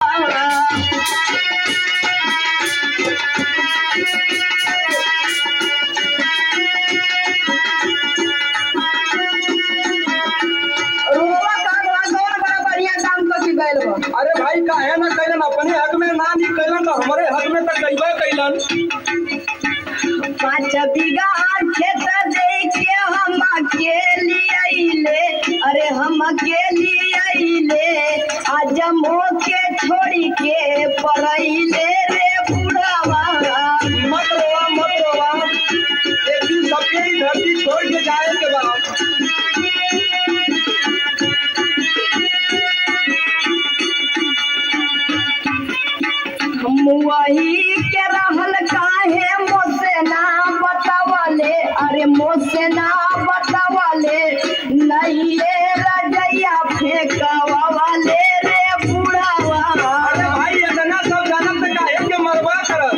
अरे भाई काहे ना कैलन अपने हक में ना नहीं कैलन तो हमारे हक में तो कैबे कैलन। 5 बीघा खेत देके हम अकेली आइले, अरे हम अकेली आइले, आज मोके छोड़ी के परइले रे बुढ़ावा। मत रोवा एक दिन सबके ही धरती छोड़ के जाए के बाद। वही के रहल काहे मोसे ना बतावले, अरे मोसे ना बतावले, नहीं ये रजैया फेंकवाले रे बुढ़ावा। अरे भाई इतना सब जानत त काहे के मरवा करत।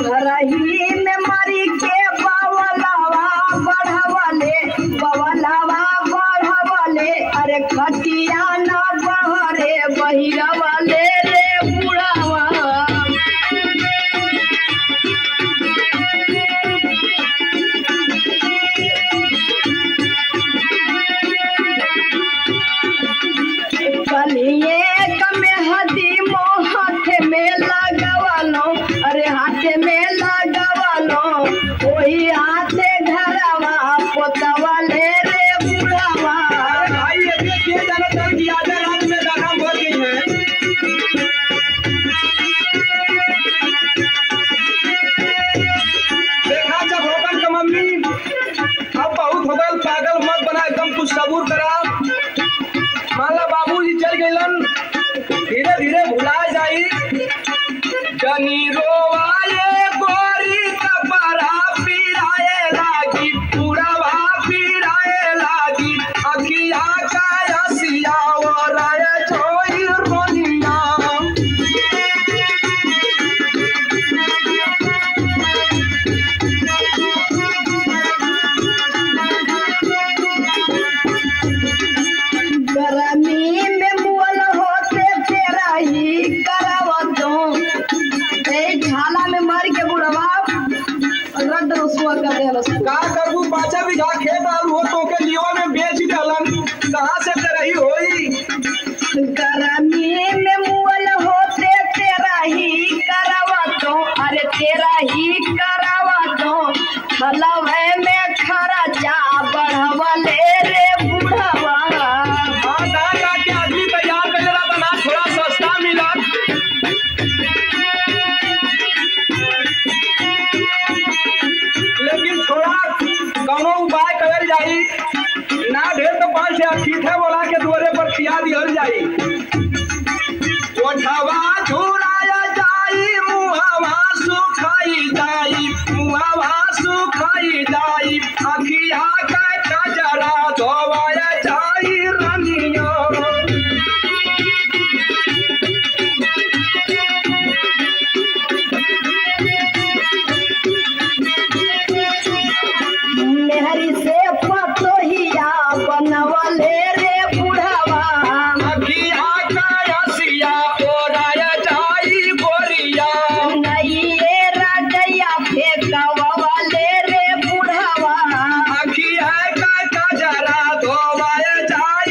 घरही में मरी के बवलावा बढ़वले, बवलावा बढ़वले, अरे खटिया ना बहरे बहिरवले रे बुढ़ावा। कलिए कमे हदी मोह हाथ में लगवलो, अरे हाथ में लगवलो, वही हाथे घरवा पोतवले रे बुढ़ावा। अरे भाई ये के जानत है कि आधे रात में दाना भर गई है। देखा जब होगन का मम्मी अब बहुत हो गल, पागल मत बना, एकदम कुछ सबूर करा। मान ला बाबूजी चल गइलन, धीरे धीरे भुला जाई। जनी रोवाए गोरी कपड़ा पिराए लागी, पूरवा पिराए लागी, अखिया का हसिया ओराए जोई रोनिया। गर्मी में मुअल होते तेरा ही करावतो, ए झाला में मर के बुढ़वा रद्द रसुआ कर देलस। का करबू 5 बीघा खेत आलू हो तो के लियो में बेच देलन, कहां से करही होई। गर्मी में मुअल होते तेरा ही करावतो, अरे तेरा ही करावतो, हलवे में खर्चा बढ़वले रे बुढ़वा। हां दादा के आदमी तैयार कर देला बना थोड़ा सस्ता मिला। लेकिन थोड़ा कौनो उपाय करल जाई, ना ढेर तो 5 से अठीठे बोला के दुआरे पर खिया दिहल जाई। ओठवा झुराया जाई, मुहवा सुखाई जाई, मुहवा सुखाई जाई, अखिया का कजरा धोवाया जाई रनिया। मेहरी से पतोहिया बनवले रे बुढ़वा। अखिया का हसिया ओराया जाई गोरिया। नहीं ये रजैया फेंकवाले रे बुढ़वा। अखिया का कजरा धोवाया जाई